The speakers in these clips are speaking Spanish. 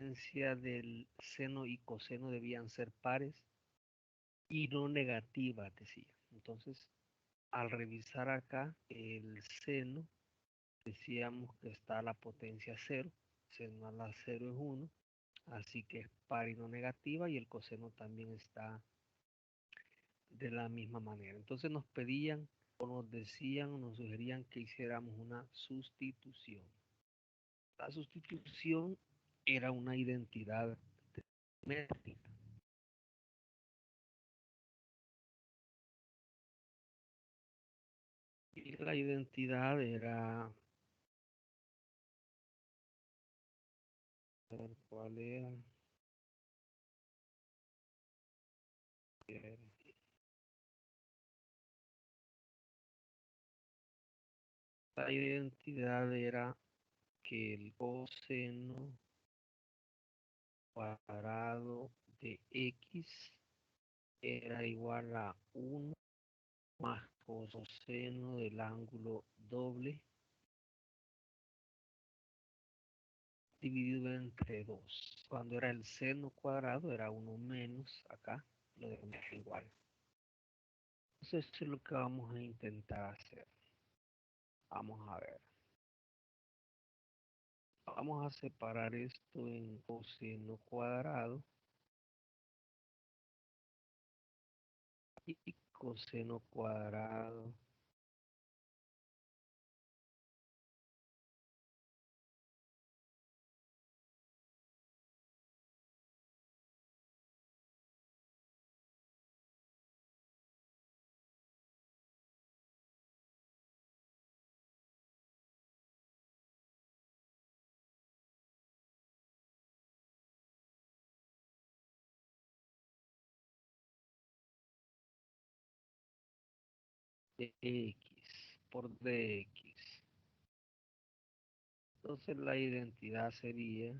potencia del seno y coseno debían ser pares y no negativas, decía. Entonces, al revisar acá el seno, decíamos que está la potencia 0, seno a la 0 es 1, así que es par y no negativa, y el coseno también está de la misma manera. Entonces nos pedían o nos decían o nos sugerían que hiciéramos una sustitución. La sustitución era una identidad métrica. Y la identidad era, a ver cuál era, la identidad era que el coseno cuadrado de x era igual a 1 más coseno del ángulo doble dividido entre 2. Cuando era el seno cuadrado era 1 menos acá, lo dejamos igual. Entonces esto es lo que vamos a intentar hacer. Vamos a ver. Vamos a separar esto en coseno cuadrado y coseno cuadrado de x por dx. Entonces la identidad sería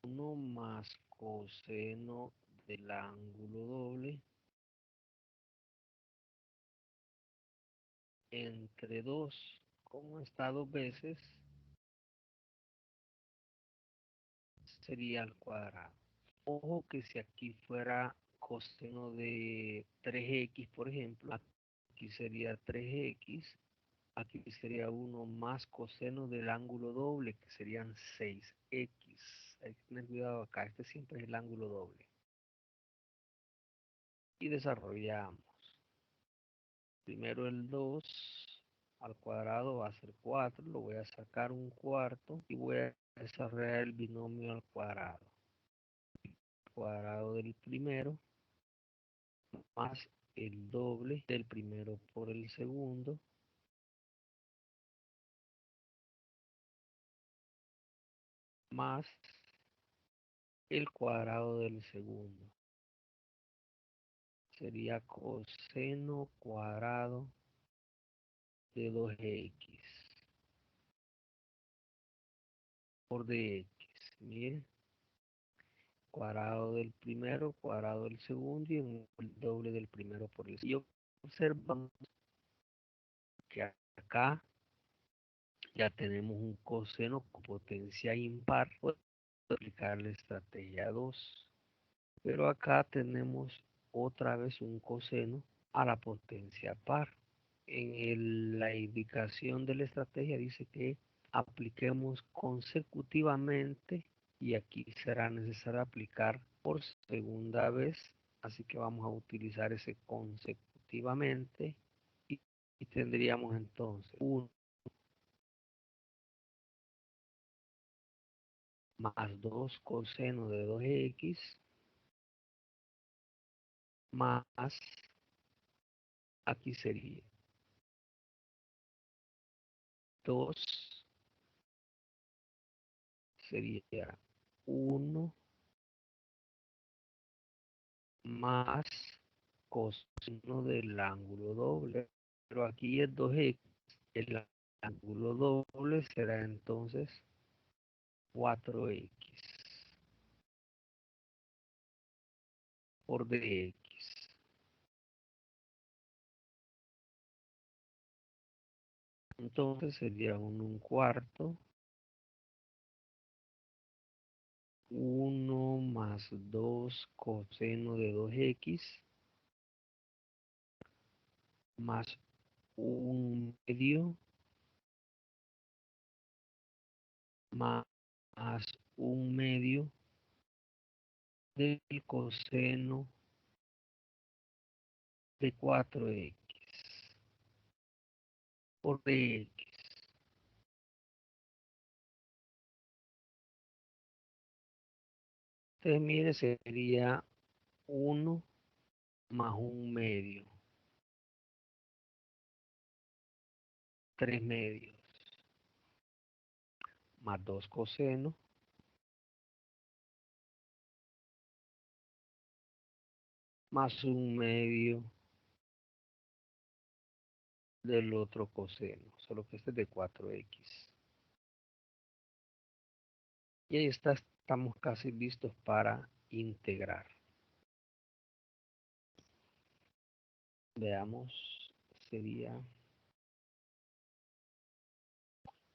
1 más coseno del ángulo doble entre 2. Como está 2 veces, sería al cuadrado. Ojo que si aquí fuera coseno de 3x, por ejemplo, aquí sería 3x, aquí sería 1 más coseno del ángulo doble, que serían 6x. Hay que tener cuidado acá, este siempre es el ángulo doble. Y desarrollamos. Primero el 2 al cuadrado va a ser 4, lo voy a sacar un cuarto y voy a desarrollar el binomio al cuadrado. Cuadrado del primero más el doble del primero por el segundo más el cuadrado del segundo. Sería coseno cuadrado de 2x por dx. Miren, cuadrado del primero, cuadrado del segundo y el doble del primero por el segundo. Y observamos que acá ya tenemos un coseno con potencia impar. Puedo aplicar la estrategia 2. Pero acá tenemos otra vez un coseno a la potencia par. La indicación de la estrategia dice que apliquemos consecutivamente y aquí será necesario aplicar por segunda vez. Así que vamos a utilizar ese consecutivamente y, y tendríamos entonces 1 más 2 coseno de 2x más, aquí sería 2, sería 1 más coseno del ángulo doble. Pero aquí es 2x. El ángulo doble será entonces 4x por dx. Entonces sería un cuarto 1 más 2 coseno de 2x más 1 medio más 1 medio del coseno de 4x por dx. Entonces, mire, sería 1 más 1 medio, 3 medios, más 2 coseno, más 1 medio del otro coseno, solo que este es de 4x. Y ahí está, estamos casi listos para integrar. Veamos, sería,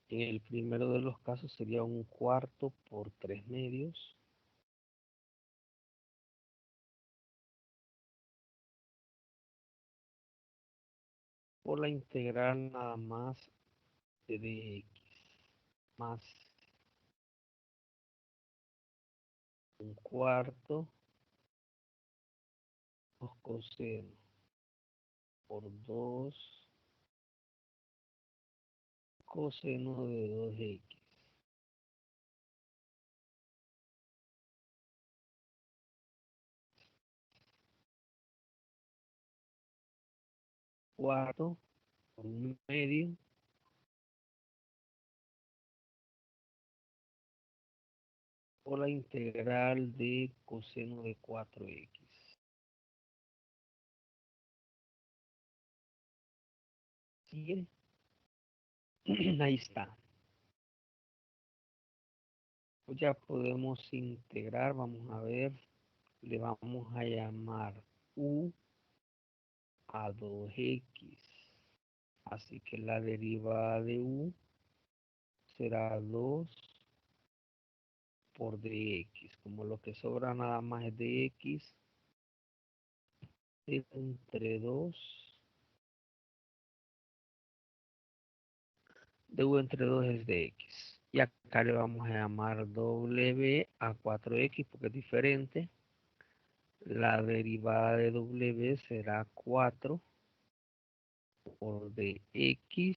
en el primero de los casos sería 1/4 por 3 medios. Por la integral nada más de dx más 1/4 coseno por 2 coseno de 2x. Cuarto por 1 medio por la integral de coseno de 4x. ¿Sigue? Ahí está. Pues ya podemos integrar, vamos a ver, le vamos a llamar u a 2x. Así que la derivada de u será 2 por dx. Como lo que sobra nada más es dx, entre 2, de u entre 2 es dx. Y acá le vamos a llamar w a 4x porque es diferente. La derivada de w será 4 por dx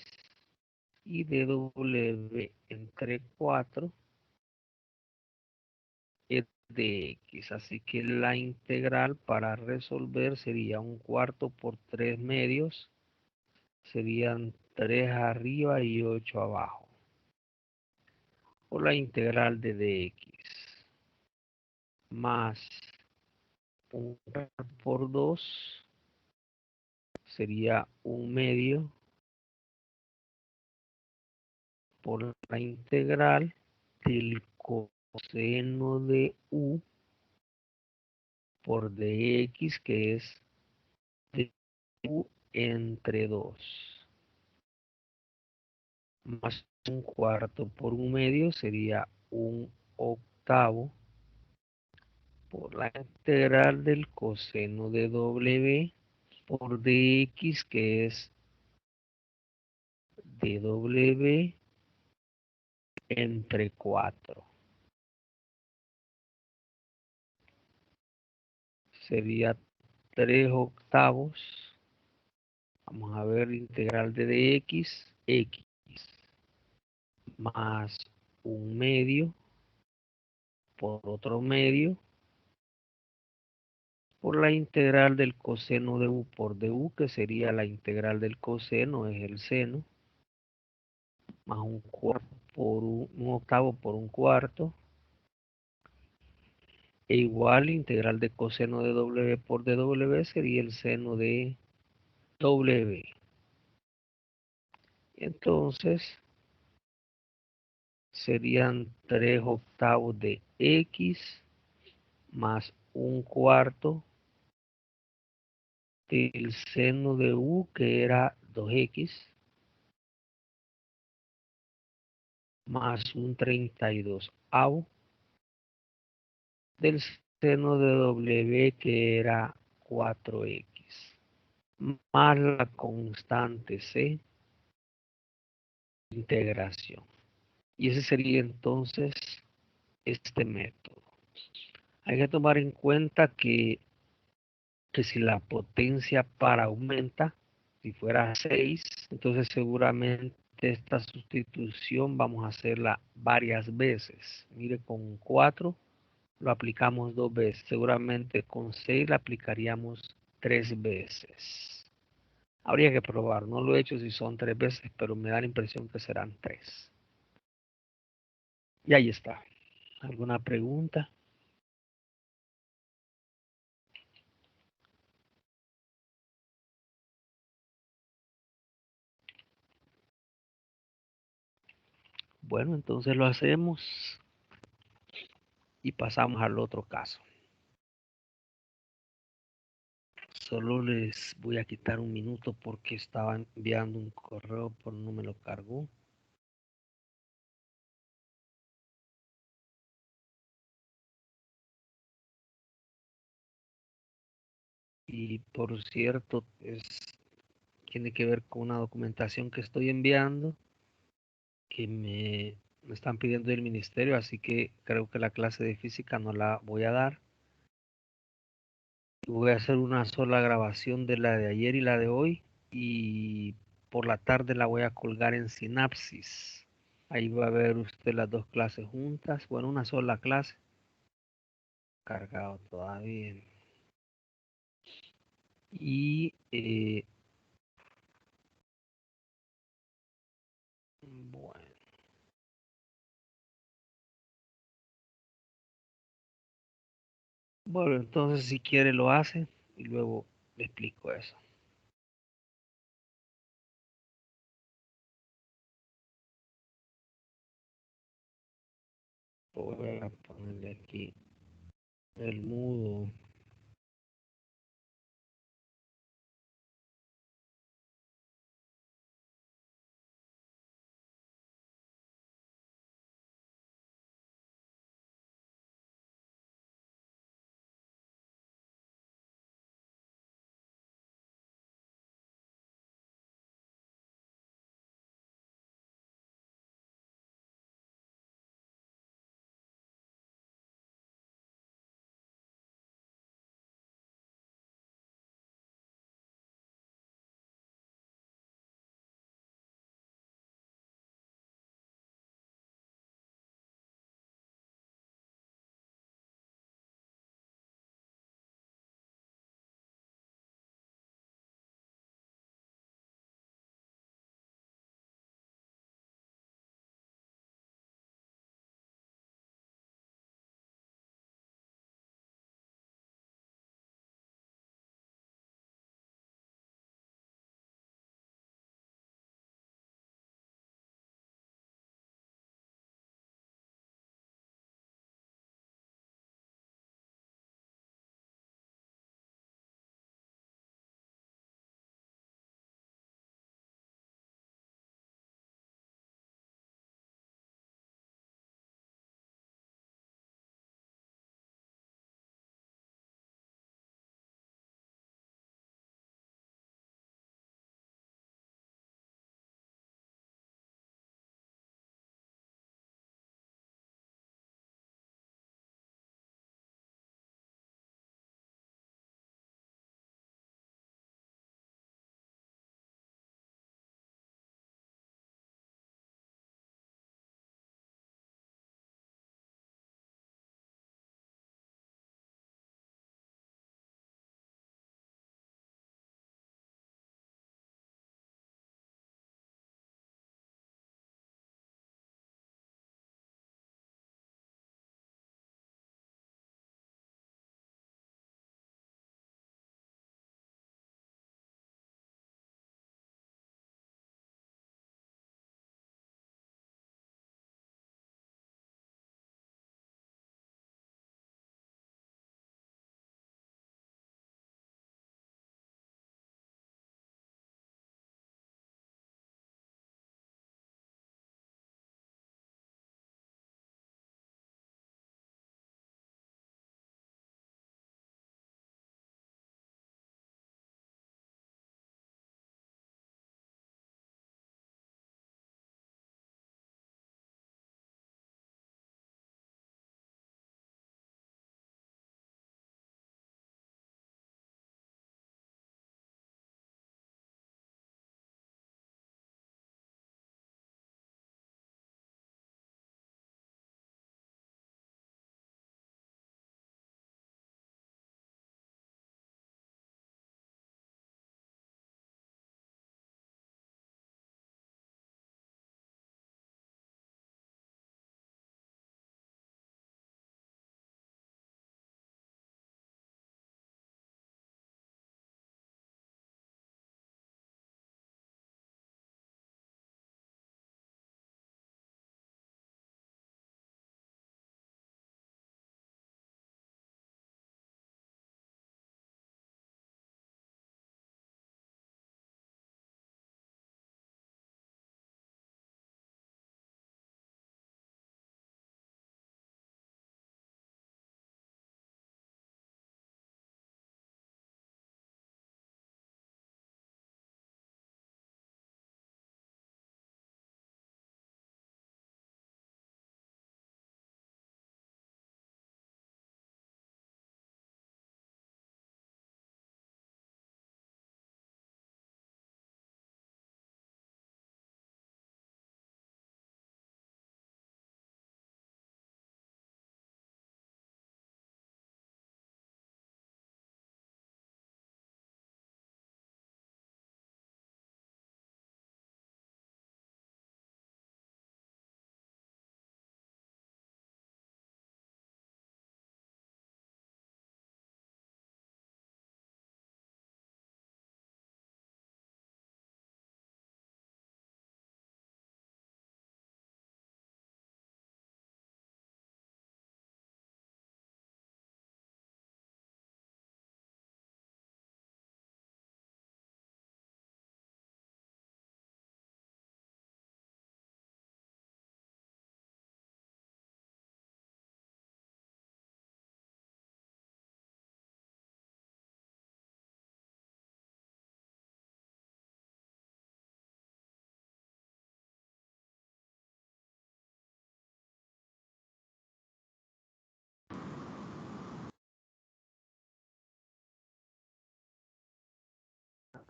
y de w entre 4 es de x. Así que la integral para resolver sería 1/4 por 3 medios. Serían 3 arriba y 8 abajo. Por la integral de dx más 1 por 2 sería 1 medio por la integral del coseno de u por dx, que es de u entre 2, más 1/4 por 1 medio sería 1/8 por la integral del coseno de w por dx, que es dw entre 4. Sería 3/8. Vamos a ver, integral de dx, x más 1 medio por otro medio por la integral del coseno de u por du, que sería la integral del coseno, es el seno, más 1/4 por 1/8 por 1/4, e igual integral de coseno de w por dw sería el seno de w. Entonces serían 3/8 de x más 1/4 del seno de u, que era 2x, más un 32avo del seno de W, que era 4x, más la constante C, integración. Y ese sería entonces este método. Hay que tomar en cuenta que si la potencia par aumenta, si fuera 6, entonces seguramente esta sustitución vamos a hacerla varias veces. Mire, con 4 lo aplicamos 2 veces. Seguramente con 6 la aplicaríamos 3 veces. Habría que probar. No lo he hecho si son 3 veces, pero me da la impresión que serán 3. Y ahí está. ¿Alguna pregunta? Bueno, entonces lo hacemos y pasamos al otro caso. Solo les voy a quitar un minuto porque estaba enviando un correo, pero no me lo cargó. Y por cierto, tiene que ver con una documentación que estoy enviando que me están pidiendo del ministerio, así que creo que la clase de física no la voy a dar. Voy a hacer una sola grabación de la de ayer y la de hoy, y por la tarde la voy a colgar en Sinapsis. Ahí va a ver usted las dos clases juntas. Bueno, una sola clase. Cargado todavía. Y bueno, bueno, entonces si quiere lo hace y luego le explico eso. Voy a ponerle aquí el mudo.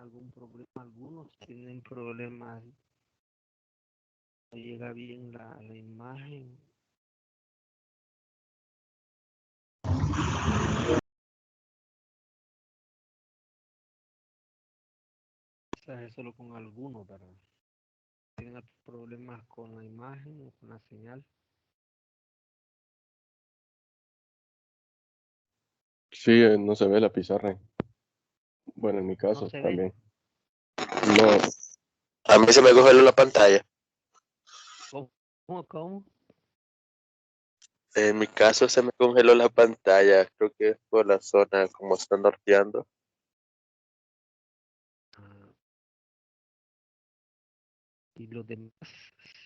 algún problema. Algunos tienen problemas, no llega bien la imagen. Quizás es solo con algunos, ¿verdad? Tienen problemas con la imagen o con la señal. Sí, no se ve la pizarra. Bueno, en mi No caso se ve. también. No, A mí se me congeló la pantalla. ¿Cómo? En mi caso se me congeló la pantalla. Creo que es por la zona como está norteando. Ah, y los demás,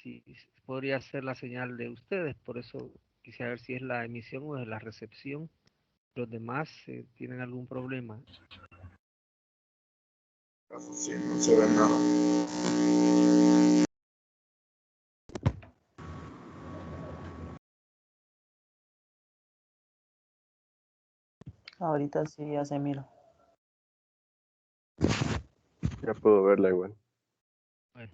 sí, podría ser la señal de ustedes, por eso quisiera ver si es la emisión o es la recepción. Los demás tienen algún problema. Sí, no se ve nada. Ahorita sí ya se mira. ya puedo verla igual. Bueno,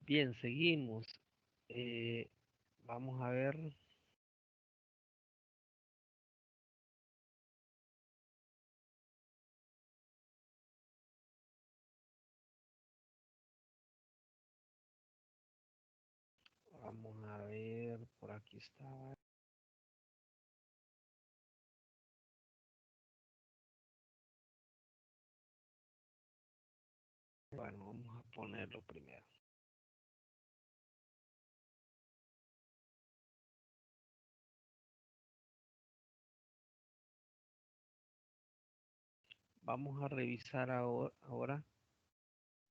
Bien, seguimos. Vamos a ver. Vamos a ver, por aquí estaba. Bueno, vamos a ponerlo primero. Vamos a revisar ahora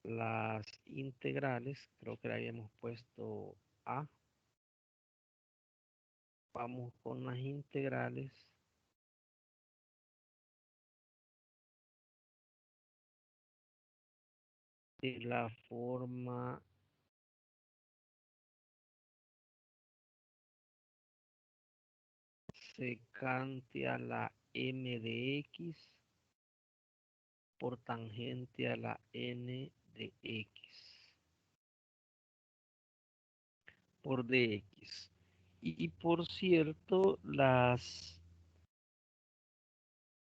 las integrales. Creo que le habíamos puesto A. Vamos con las integrales. De la forma secante a la m de x por tangente a la n de x por dx. Y por cierto, las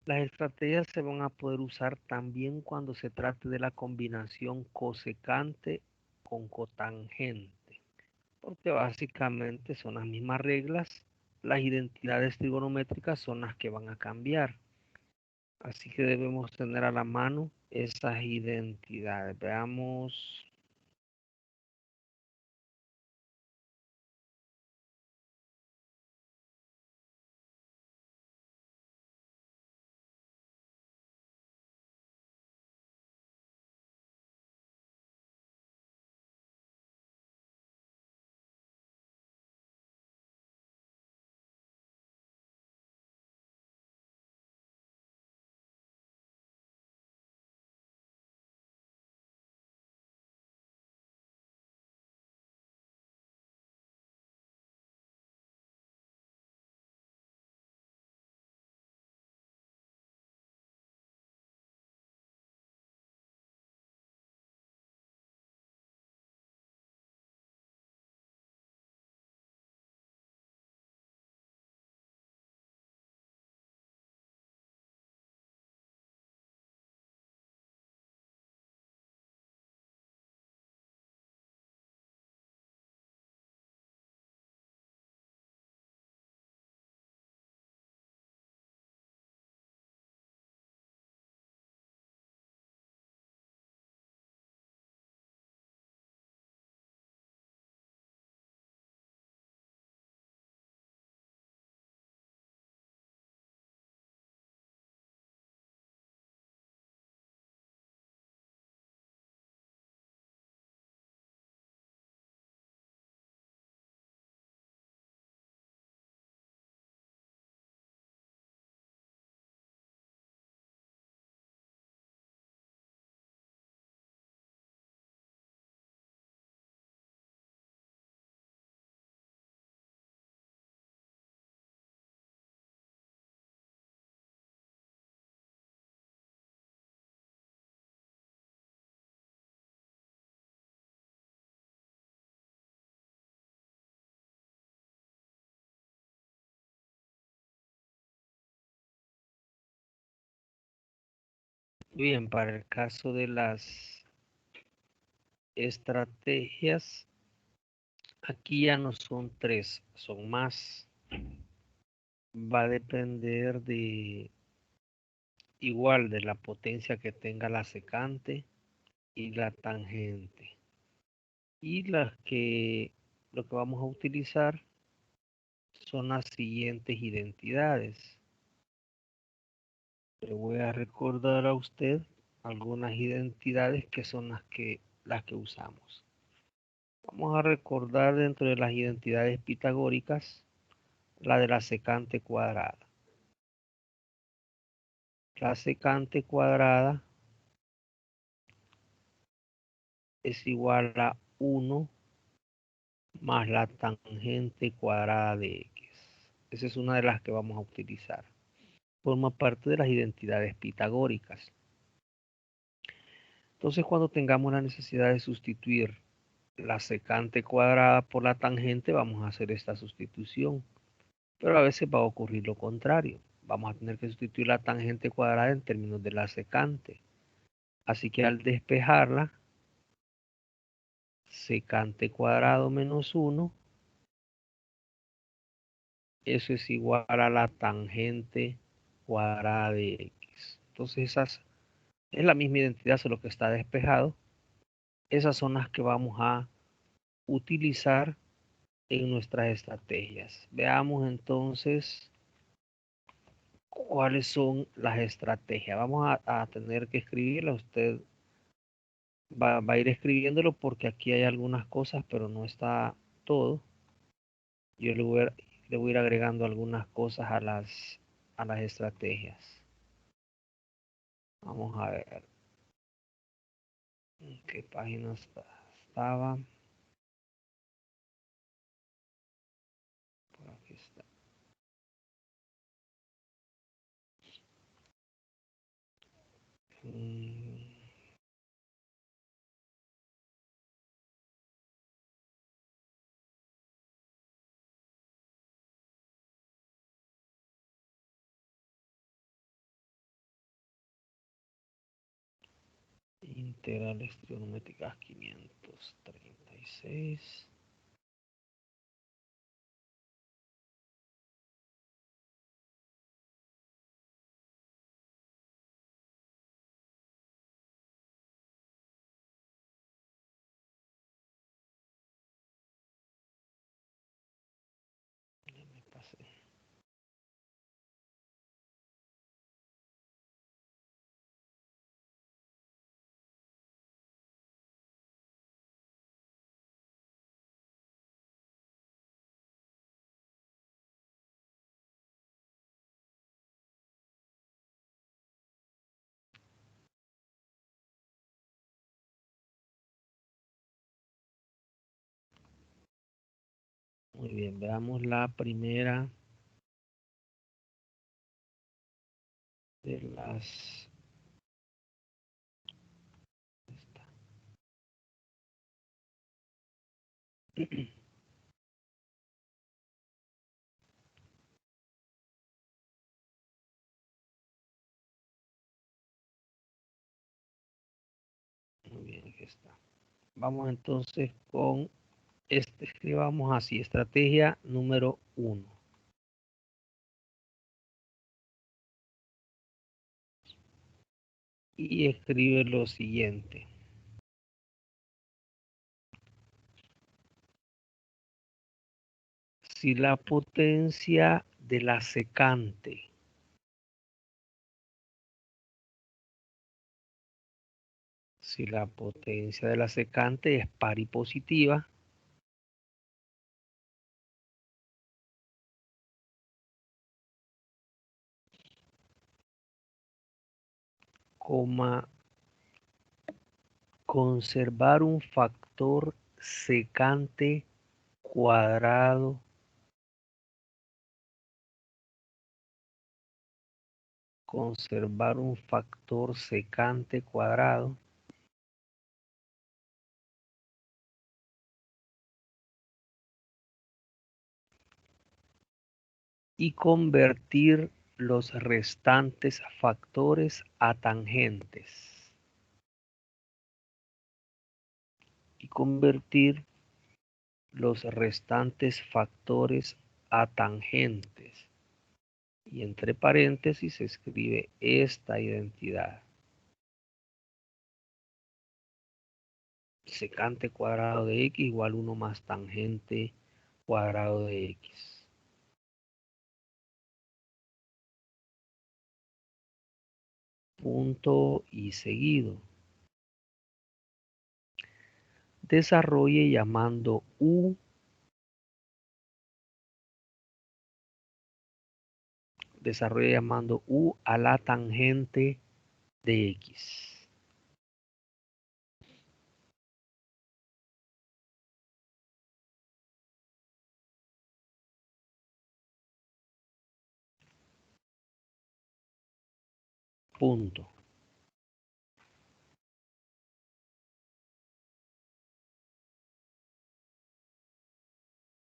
estrategias se van a poder usar también cuando se trate de la combinación cosecante con cotangente, porque básicamente son las mismas reglas. Las identidades trigonométricas son las que van a cambiar. Así que debemos tener a la mano esas identidades. Veamos. Bien, para el caso de las estrategias, aquí ya no son tres, son más. Va a depender de igual de la potencia que tenga la secante y la tangente. Y lo que vamos a utilizar son las siguientes identidades. Le voy a recordar a usted algunas identidades que son las que usamos. Vamos a recordar dentro de las identidades pitagóricas la de la secante cuadrada. La secante cuadrada es igual a 1 más la tangente cuadrada de x. Esa es una de las que vamos a utilizar. Forma parte de las identidades pitagóricas. Entonces, cuando tengamos la necesidad de sustituir la secante cuadrada por la tangente, vamos a hacer esta sustitución. Pero a veces va a ocurrir lo contrario. Vamos a tener que sustituir la tangente cuadrada en términos de la secante. Así que al despejarla, secante cuadrado menos 1, eso es igual a la tangente cuadrada de x. Entonces esas es la misma identidad, solo que está despejado. Esas son las que vamos a utilizar en nuestras estrategias. Veamos entonces cuáles son las estrategias. Vamos a tener que escribirla. Usted va a ir escribiéndolo porque aquí hay algunas cosas, pero no está todo. Yo le voy a ir agregando algunas cosas a las estrategias. Vamos a ver en qué página estaba. Por aquí está. Integrales trigonométricas 536. Ya me pasé. Muy bien, veamos la primera de las... esta. Muy bien, aquí está. Vamos entonces con escribamos así, estrategia número 1. Y escribe lo siguiente. Si la potencia de la secante es par y positiva, conservar un factor secante cuadrado y convertir los restantes factores a tangentes. Y convertir los restantes factores a tangentes. Y entre paréntesis se escribe esta identidad. Secante cuadrado de x igual 1 más tangente cuadrado de x. Punto y seguido. Desarrolle llamando u a la tangente de x. Punto.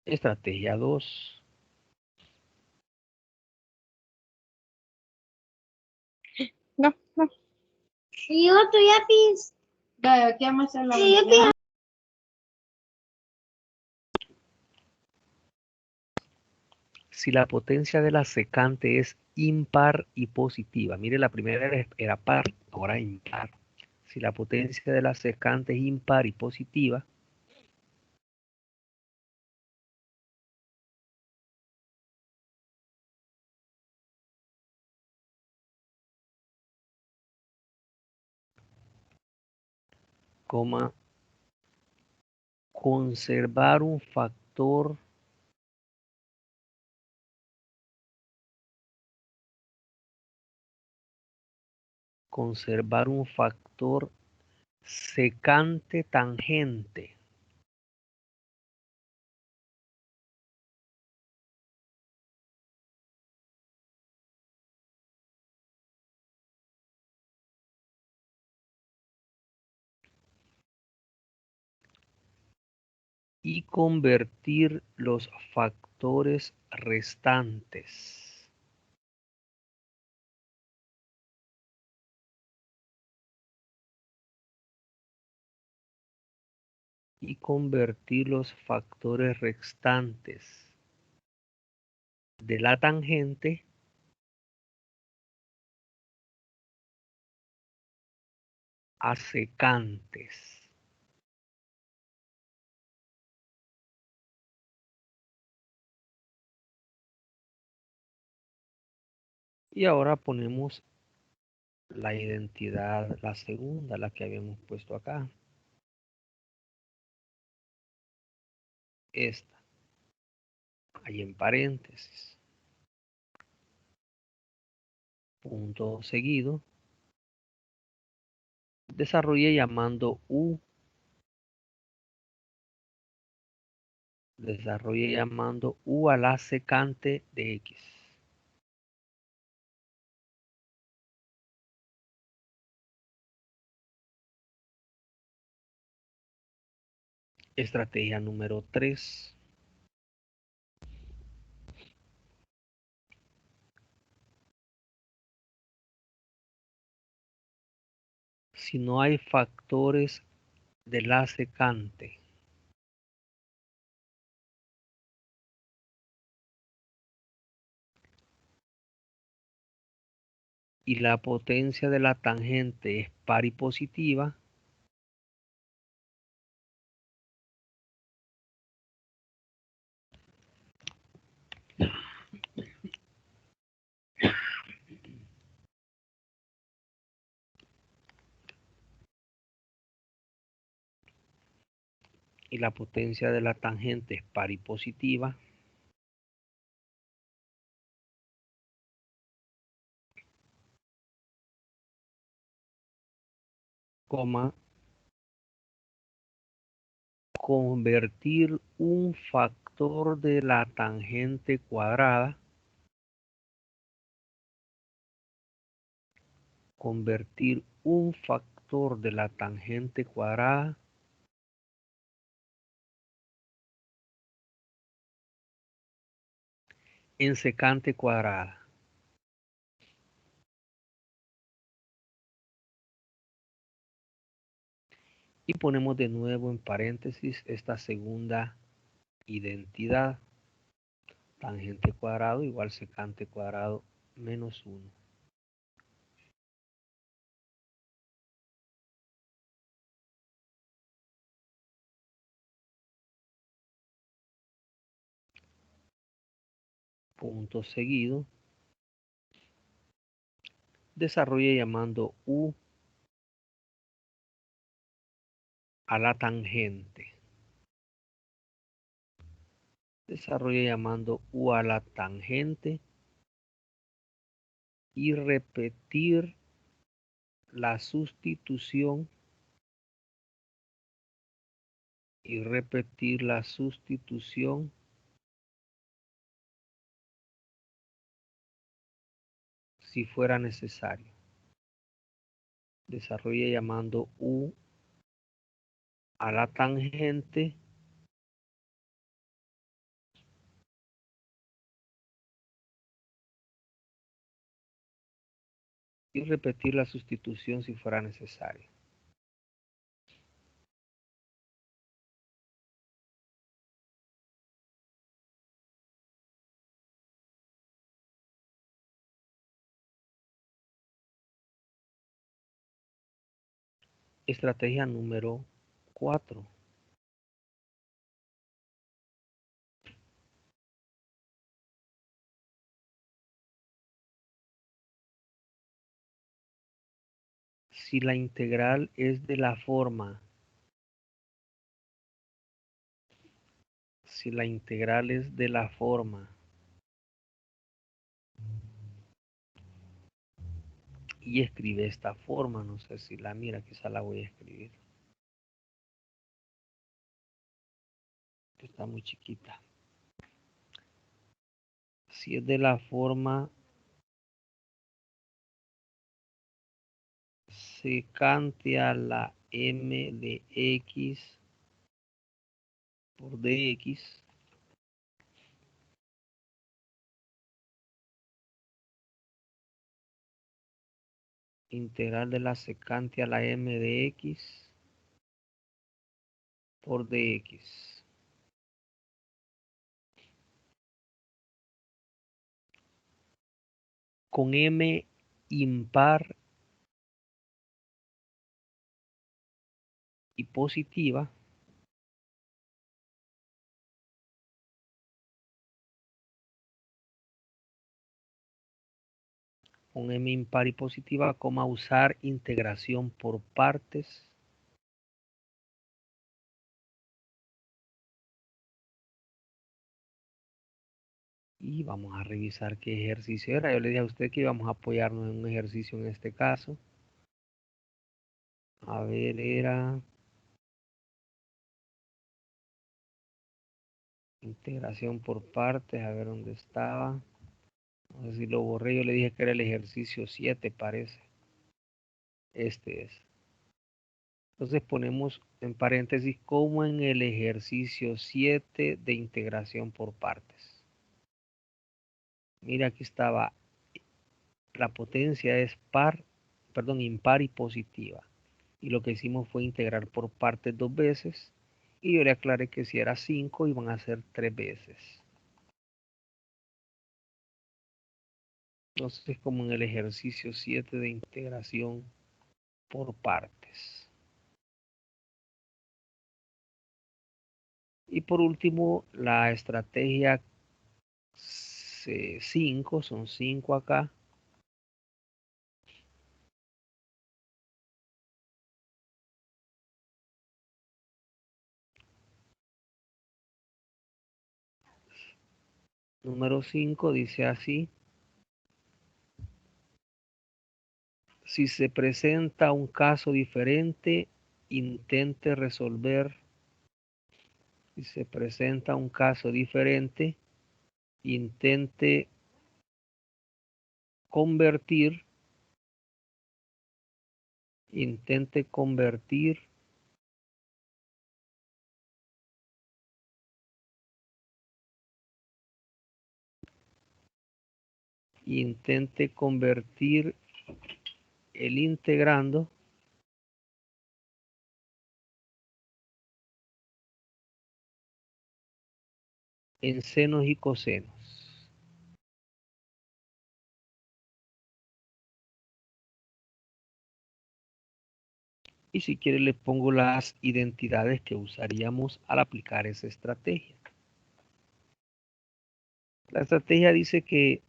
Estrategia 2. No. Sí, otro lápiz. Vaya, ¿qué vamos a hacer la Sí, última? Si la potencia de la secante es impar y positiva. Mire, la primera era par, ahora impar. Si la potencia de la secante es impar y positiva, coma, conservar un factor secante tangente y convertir los factores restantes de la tangente a secantes. Y ahora ponemos la identidad, la segunda, la que habíamos puesto acá. Esta, ahí en paréntesis. Punto seguido. Desarrolle llamando U. Desarrolle llamando U a la secante de X. Estrategia número 3. Si no hay factores de la secante y la potencia de la tangente es par y positiva, y la potencia de la tangente es par y positiva, coma, convertir un factor de la tangente cuadrada, convertir un factor de la tangente cuadrada en secante cuadrada. Y ponemos de nuevo en paréntesis esta segunda identidad. Tangente cuadrado igual secante cuadrado menos 1. Punto seguido. Desarrolle llamando U a la tangente. Desarrolle llamando U a la tangente y repetir la sustitución si fuera necesario. Desarrolle llamando U a la tangente y repetir la sustitución si fuera necesario. Estrategia número 4. Si la integral es de la forma, y escribe esta forma, no sé si la mira, quizá la voy a escribir. Está muy chiquita. Si es de la forma secante a la m de x por dx, integral de la secante a la m de x por dx. Con m impar y positiva, coma usar integración por partes. Y vamos a revisar qué ejercicio era. Yo le dije a usted que íbamos a apoyarnos en un ejercicio en este caso. A ver, era integración por partes, a ver dónde estaba. No sé si lo borré, yo le dije que era el ejercicio 7, parece. Este es. Entonces ponemos en paréntesis como en el ejercicio 7 de integración por partes. Mira, aquí estaba. La potencia es impar y positiva. Y lo que hicimos fue integrar por partes 2 veces. Y yo le aclaré que si era 5 iban a ser 3 veces. Entonces, como en el ejercicio 7 de integración por partes. Y por último, la estrategia 5, son 5 acá. Número 5 dice así. Si se presenta un caso diferente, intente resolver. Si se presenta un caso diferente, intente convertir el integrando en senos y cosenos. Y si quiere le pongo las identidades que usaríamos al aplicar esa estrategia. La estrategia dice que,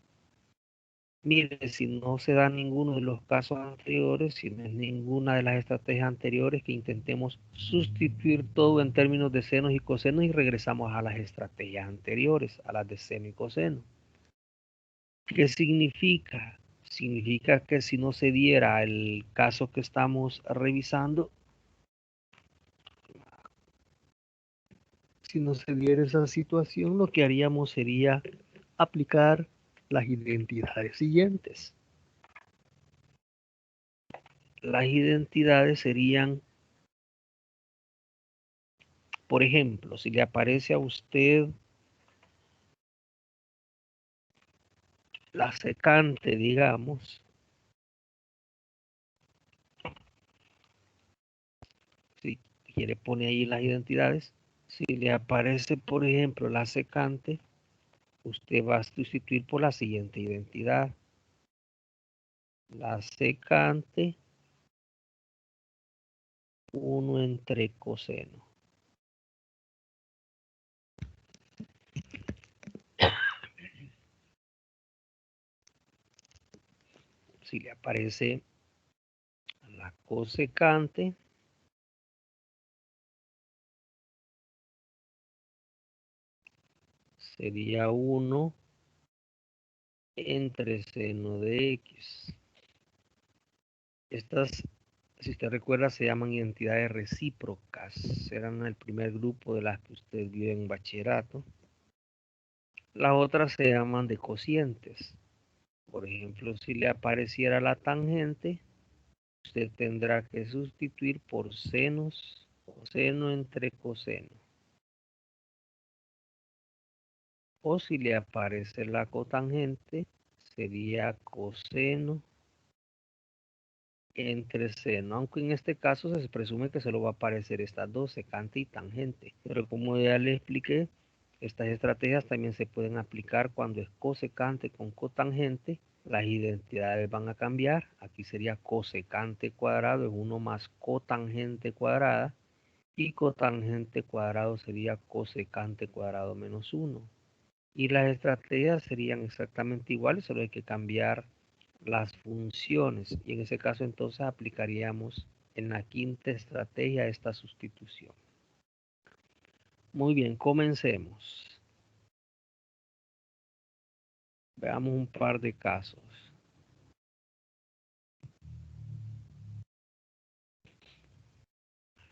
mire, si no se da ninguno de los casos anteriores, si no es ninguna de las estrategias anteriores, que intentemos sustituir todo en términos de senos y cosenos y regresamos a las estrategias anteriores, a las de seno y coseno. ¿Qué significa? Significa que si no se diera el caso que estamos revisando, si no se diera esa situación, lo que haríamos sería aplicar las identidades siguientes. Las identidades serían, por ejemplo, si le aparece a usted la secante, digamos, Si quiere pone ahí las identidades. Si le aparece, por ejemplo, la secante, usted va a sustituir por la siguiente identidad. La secante 1 entre coseno. Si le aparece la cosecante, sería 1 entre seno de X. Estas, si usted recuerda, se llaman identidades recíprocas. Eran el primer grupo de las que usted vio en bachillerato. Las otras se llaman de cocientes. Por ejemplo, si le apareciera la tangente, usted tendrá que sustituir por senos, coseno entre coseno. O si le aparece la cotangente, sería coseno entre seno, aunque en este caso se presume que solo va a aparecer estas dos, secante y tangente. Pero como ya le expliqué, estas estrategias también se pueden aplicar cuando es cosecante con cotangente. Las identidades van a cambiar. Aquí sería cosecante cuadrado es 1 más cotangente cuadrada. Y cotangente cuadrado sería cosecante cuadrado menos 1. Y las estrategias serían exactamente iguales, solo hay que cambiar las funciones. Y en ese caso entonces aplicaríamos en la quinta estrategia esta sustitución. Muy bien, comencemos. Veamos un par de casos.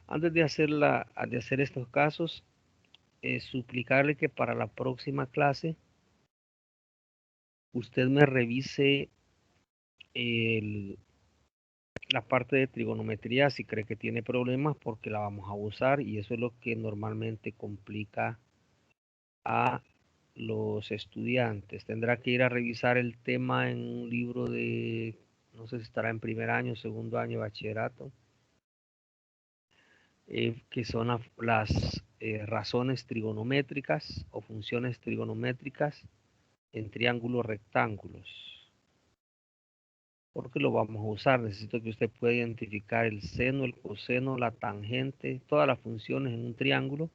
Antes de hacer estos casos, suplicarle que para la próxima clase usted me revise la parte de trigonometría si cree que tiene problemas, porque la vamos a usar y eso es lo que normalmente complica a los estudiantes. Tendrá que ir a revisar el tema en un libro de, no sé si estará en primer año, segundo año de bachillerato, que son las razones trigonométricas o funciones trigonométricas en triángulos rectángulos. Porque lo vamos a usar. Necesito que usted pueda identificar el seno, el coseno, la tangente, todas las funciones en un triángulo.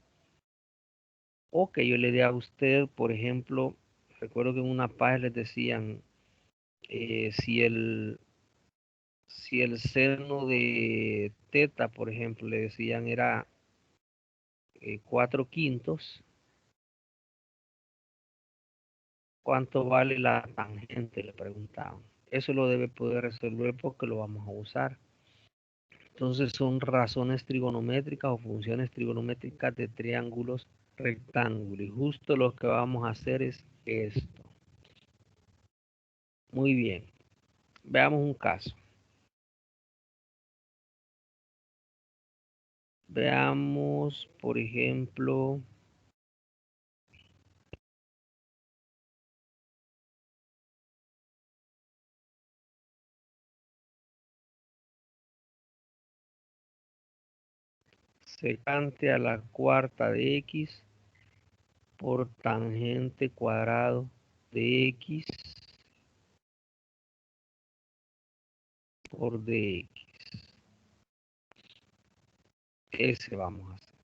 O que yo le dé a usted, por ejemplo, recuerdo que en una página les decían si el seno de teta, por ejemplo, le decían era 4/5, ¿cuánto vale la tangente? Le preguntaban. Eso lo debe poder resolver porque lo vamos a usar. Entonces son razones trigonométricas o funciones trigonométricas de triángulos rectángulos. Y justo lo que vamos a hacer es esto. Muy bien. Veamos un caso. Veamos, por ejemplo, secante a la cuarta de X por tangente cuadrado de X por dx. Ese vamos a hacer.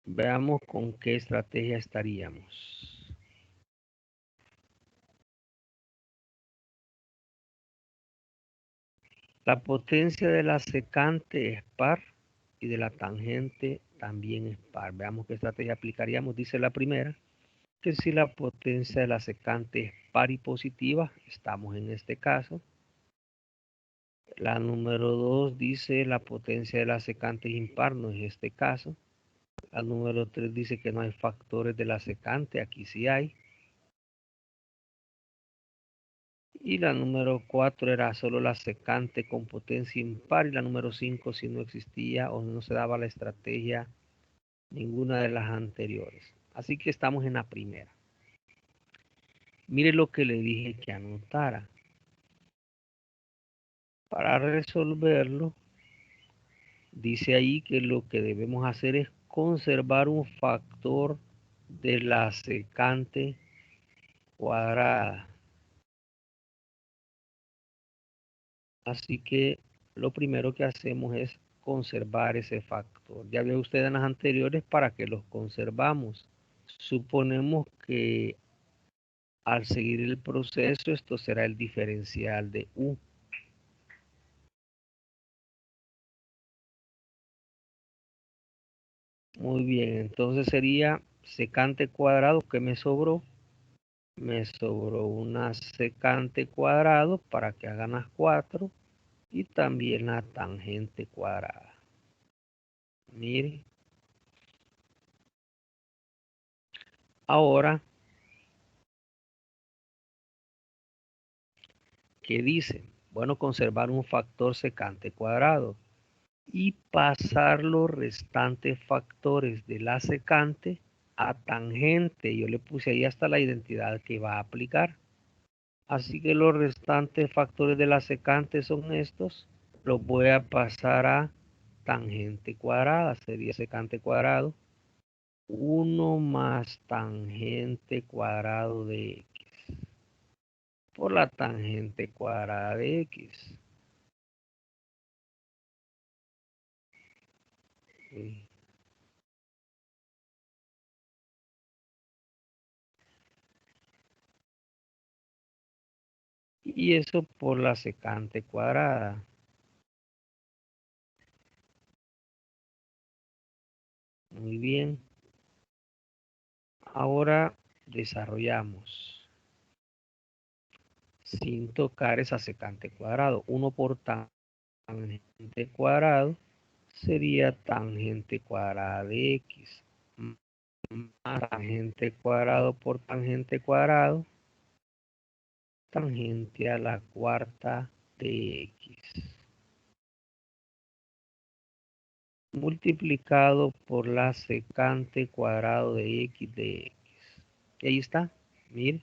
Veamos con qué estrategia estaríamos. La potencia de la secante es par y de la tangente también es par. Veamos qué estrategia aplicaríamos. Dice la primera, que si la potencia de la secante es par y positiva, estamos en este caso. La número 2 dice la potencia de la secante es impar, no es este caso. La número 3 dice que no hay factores de la secante, aquí sí hay. Y la número 4 era solo la secante con potencia impar. Y la número 5 si no existía o no se daba la estrategia ninguna de las anteriores. Así que estamos en la primera. Mire lo que le dije que anotara. Para resolverlo, dice ahí que lo que debemos hacer es conservar un factor de la secante cuadrada. Así que lo primero que hacemos es conservar ese factor. Ya vio usted en las anteriores para que los conservamos. Suponemos que al seguir el proceso, esto será el diferencial de U. Muy bien, entonces sería secante cuadrado. ¿Qué me sobró? Me sobró una secante cuadrado para que hagan las 4 y también la tangente cuadrada. Mire. Ahora, ¿qué dice? Bueno, conservar un factor secante cuadrado y pasar los restantes factores de la secante a tangente. Yo le puse ahí hasta la identidad que va a aplicar. Así que los restantes factores de la secante son estos. Los voy a pasar a tangente cuadrada. Sería secante cuadrado. 1 más tangente cuadrado de x por la tangente cuadrada de x. Y eso por la secante cuadrada. Muy bien. Ahora desarrollamos sin tocar esa secante cuadrado. 1 por tangente cuadrado sería tangente cuadrada de x más tangente cuadrado por tangente cuadrado, tangente a la cuarta de x, multiplicado por la secante cuadrado de x de x. Y ahí está, mire.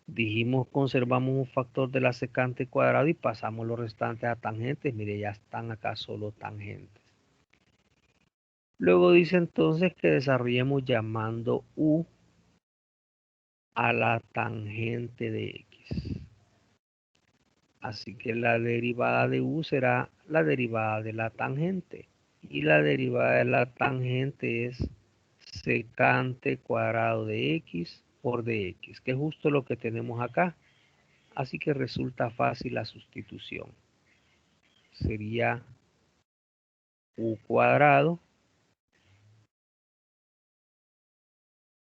Dijimos conservamos un factor de la secante cuadrado y pasamos los restantes a tangentes. Mire, ya están acá solo tangentes. Luego dice entonces que desarrollemos llamando U a la tangente de x. Así que la derivada de U será la derivada de la tangente. Y la derivada de la tangente es secante cuadrado de x por dx, que es justo lo que tenemos acá. Así que resulta fácil la sustitución. Sería U cuadrado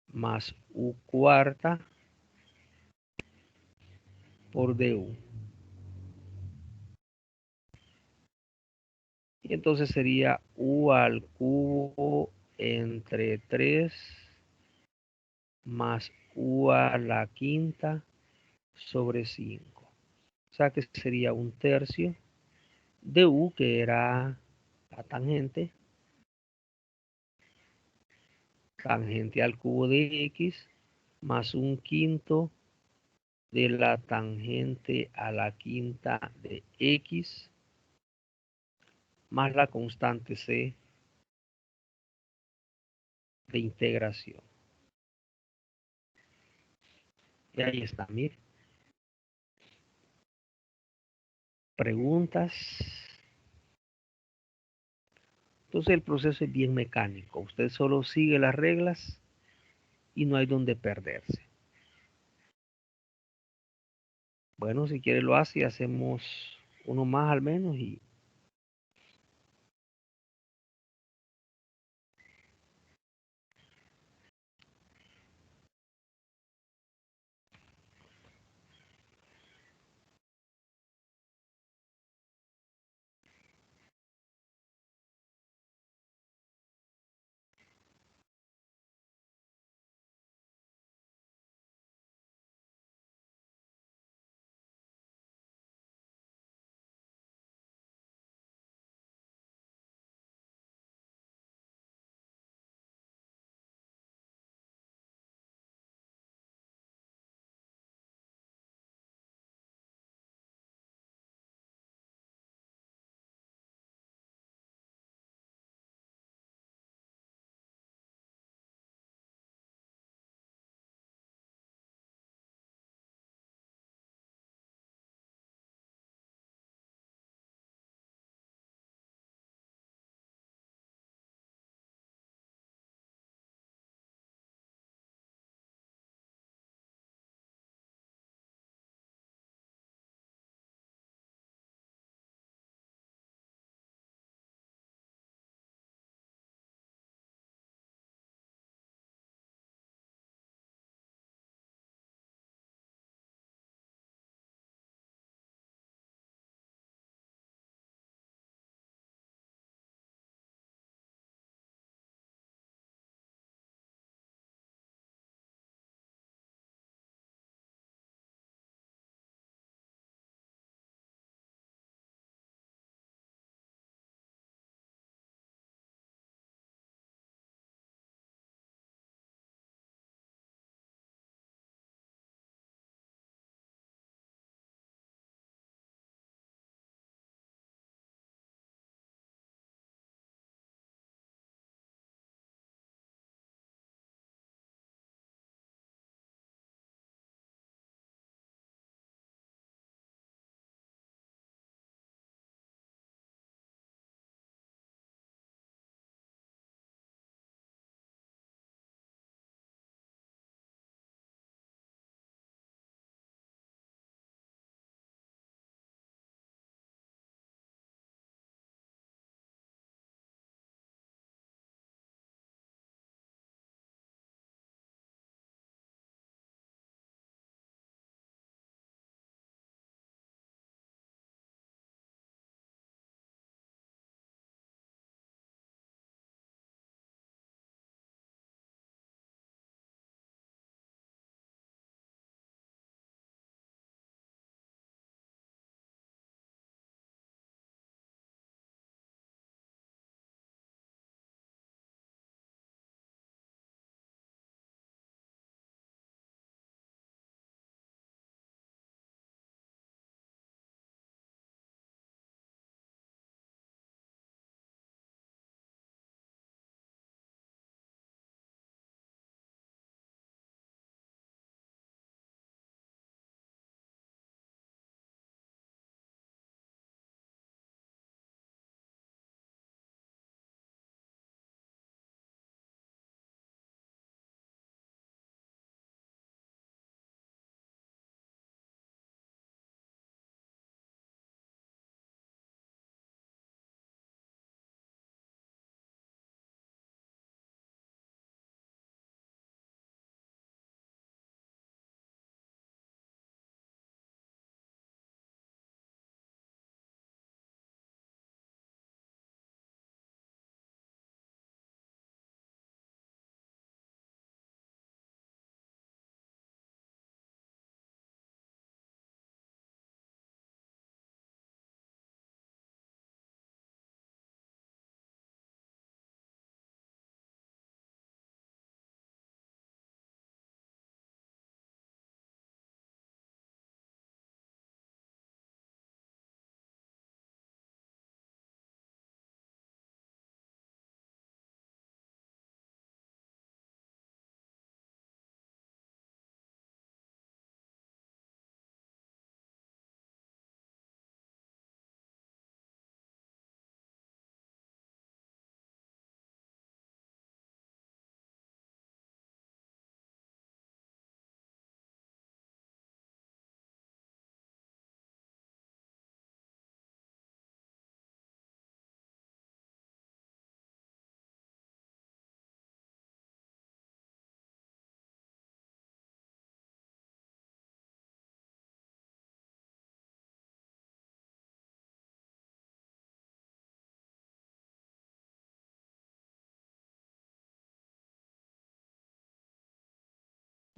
más U cuarta por du. Y entonces sería U al cubo entre 3 más U a la quinta sobre 5. O sea que sería 1/3 de U, que era la tangente. Tangente al cubo de x más 1/5 de la tangente a la quinta de x más la constante c de integración. Y ahí está, mire. Preguntas. Entonces el proceso es bien mecánico. Usted solo sigue las reglas y no hay donde perderse. Bueno, si quiere lo hace y hacemos uno más al menos y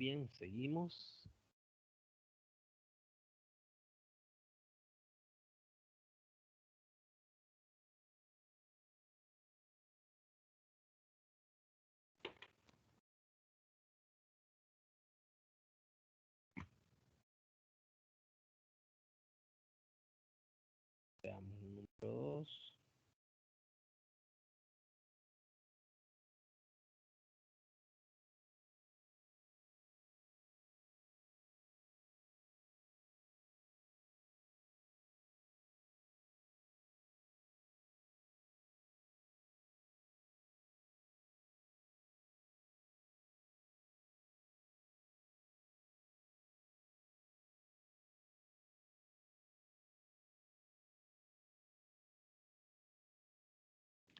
Bien, seguimos. Veamos el número 2.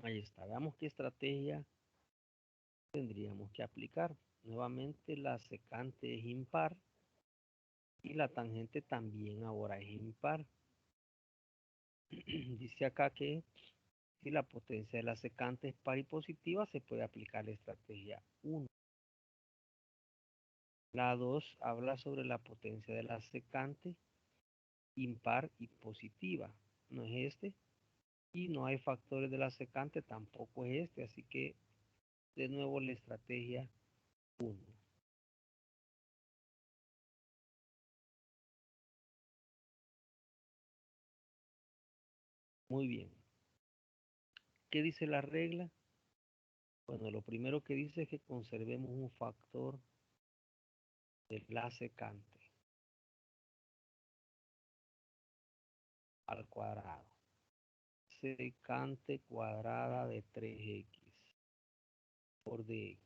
Ahí está. Veamos qué estrategia tendríamos que aplicar. Nuevamente la secante es impar y la tangente también ahora es impar. Dice acá que si la potencia de la secante es par y positiva, se puede aplicar la estrategia 1. La 2 habla sobre la potencia de la secante impar y positiva. No es este. Y no hay factores de la secante, tampoco es este. Así que de nuevo la estrategia 1. Muy bien. ¿Qué dice la regla? Bueno, lo primero que dice es que conservemos un factor de la secante al cuadrado. Secante cuadrada de 3x por dx.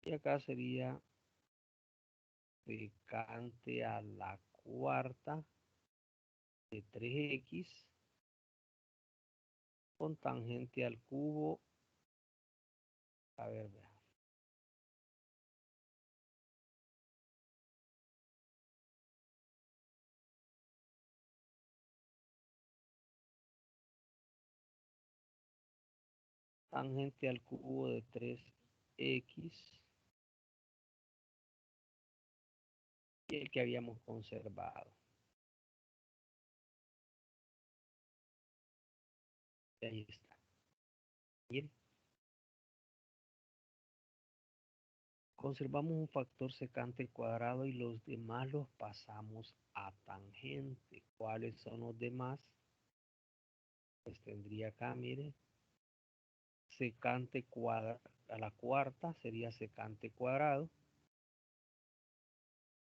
Y acá sería secante a la cuarta de 3x con tangente al cubo. A ver, vea. Tangente al cubo de 3x y el que habíamos conservado. Y ahí está. Bien. Conservamos un factor secante cuadrado y los demás los pasamos a tangente. ¿Cuáles son los demás? Pues tendría acá, mire, secante cuadrado a la cuarta sería secante cuadrado.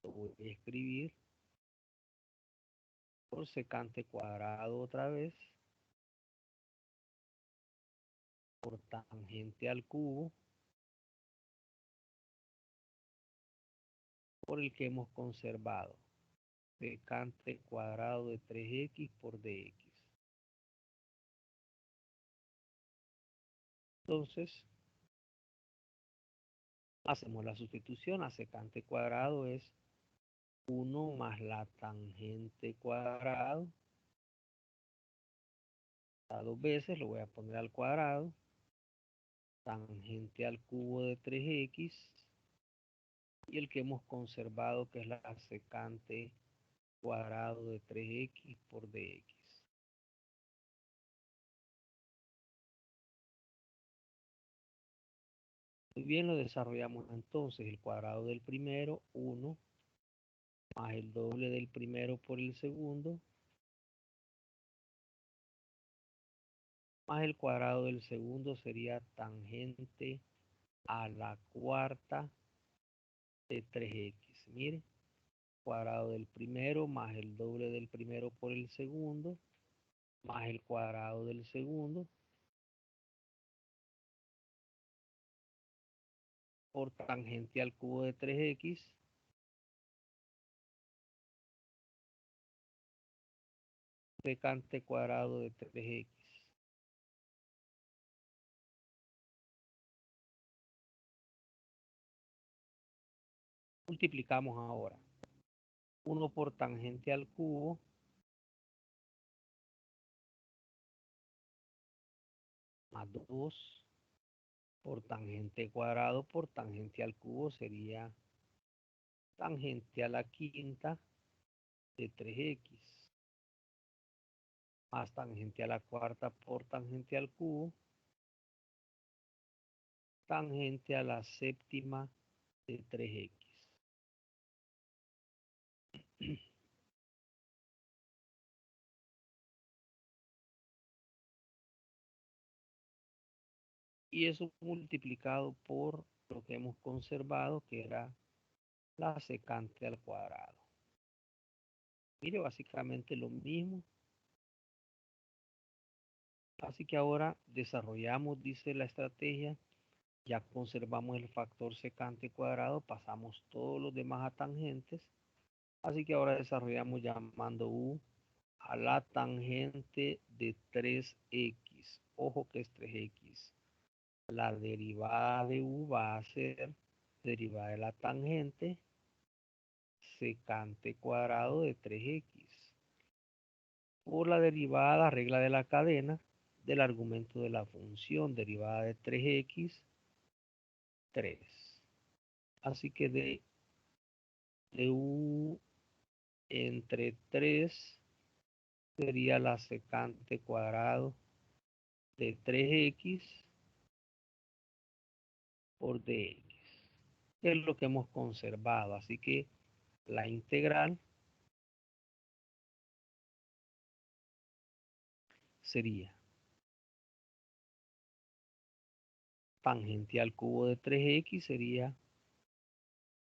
Lo voy a escribir por secante cuadrado otra vez por tangente al cubo por el que hemos conservado. Secante cuadrado de 3x por dx. Entonces, hacemos la sustitución. A secante cuadrado es 1 más la tangente cuadrado. A 2 veces lo voy a poner al cuadrado. Tangente al cubo de 3x. Y el que hemos conservado, que es la secante cuadrado de 3x por dx. Muy bien, lo desarrollamos entonces. El cuadrado del primero, 1, más el doble del primero por el segundo, más el cuadrado del segundo sería tangente a la cuarta de 3x. Mire, cuadrado del primero más el doble del primero por el segundo, más el cuadrado del segundo, por tangente al cubo de 3x, secante cuadrado de 3x. Multiplicamos ahora. 1 por tangente al cubo más 2 por tangente cuadrado por tangente al cubo sería tangente a la quinta de 3x más tangente a la cuarta por tangente al cubo, tangente a la séptima de 3x. Y eso multiplicado por lo que hemos conservado, que era la secante al cuadrado. Mire, básicamente lo mismo. Así que ahora desarrollamos, dice la estrategia, ya conservamos el factor secante cuadrado, pasamos todos los demás a tangentes. Así que ahora desarrollamos llamando u a la tangente de 3x. Ojo que es 3x. La derivada de u va a ser derivada de la tangente secante cuadrado de 3x. Por la derivada, regla de la cadena, del argumento de la función derivada de 3x, 3. Así que de u entre 3 sería la secante cuadrado de 3x por dx, que es lo que hemos conservado. Así que la integral sería tangente al cubo de 3x sería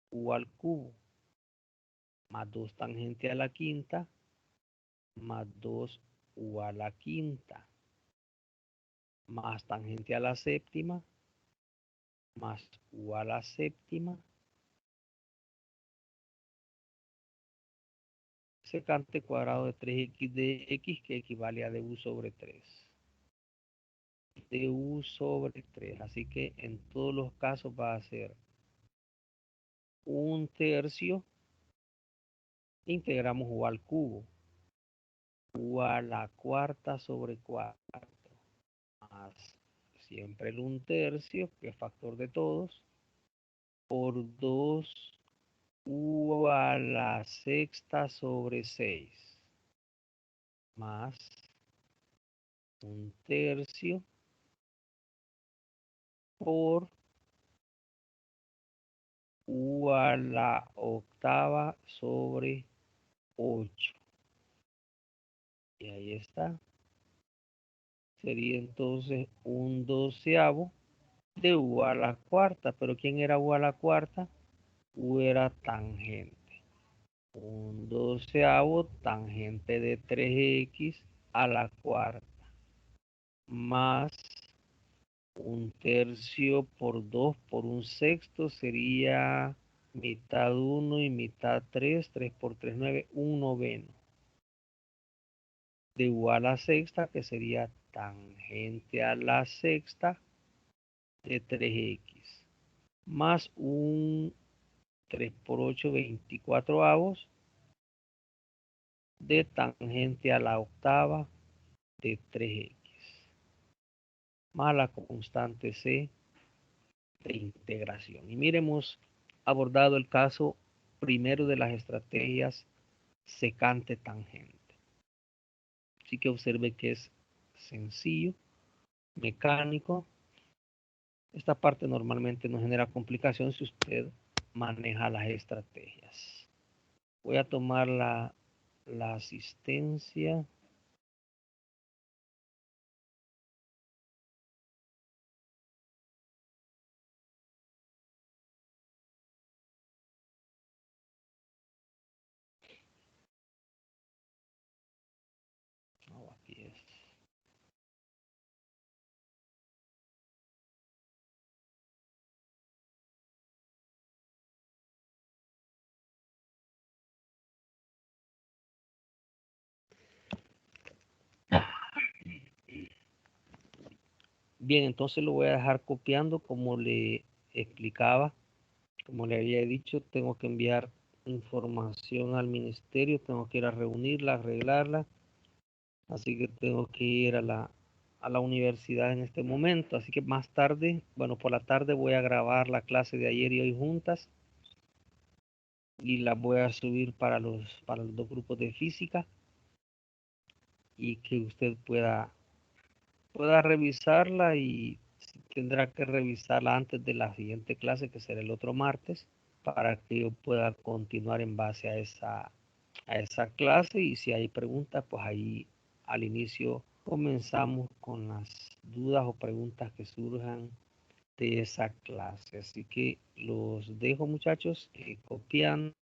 u al cubo más 2 tangente a la quinta más 2 u a la quinta más tangente a la séptima más u a la séptima secante cuadrado de 3x de x, que equivale a du sobre 3. Du sobre 3. Así que en todos los casos va a ser 1/3. Integramos u al cubo. U a la cuarta sobre 4. Más siempre el 1/3, que es factor de todos, por 2 u a la sexta sobre 6. Más 1/3 por u a la octava sobre 8. Y ahí está. Sería entonces 1/12 de u a la cuarta. Pero ¿quién era u a la cuarta? U era tangente. 1/12 tangente de 3x a la cuarta. Más 1/3 por 2 por 1/6 sería mitad 1 y mitad 3. 3 por 3, 9. 1/9. De u a la sexta, que sería tangente a la sexta de 3x. Más un 3 por 8, 24 de tangente a la octava de 3x. Más la constante c de integración. Y miremos abordado el caso primero de las estrategias secante tangente. Así que observe que es sencillo, mecánico. Esta parte normalmente no genera complicación si usted maneja las estrategias. Voy a tomar la asistencia. Oh, aquí es. Bien, entonces lo voy a dejar copiando como le explicaba. Como le había dicho, tengo que enviar información al ministerio, tengo que ir a reunirla, arreglarla. Así que tengo que ir a la a la universidad en este momento, así que más tarde, bueno, por la tarde voy a grabar la clase de ayer y hoy juntas y la voy a subir para los dos grupos de física y que usted pueda revisarla y tendrá que revisarla antes de la siguiente clase, que será el otro martes, para que yo pueda continuar en base a esa clase, y si hay preguntas, pues ahí al inicio comenzamos con las dudas o preguntas que surjan de esa clase. Así que los dejo, muchachos, copiando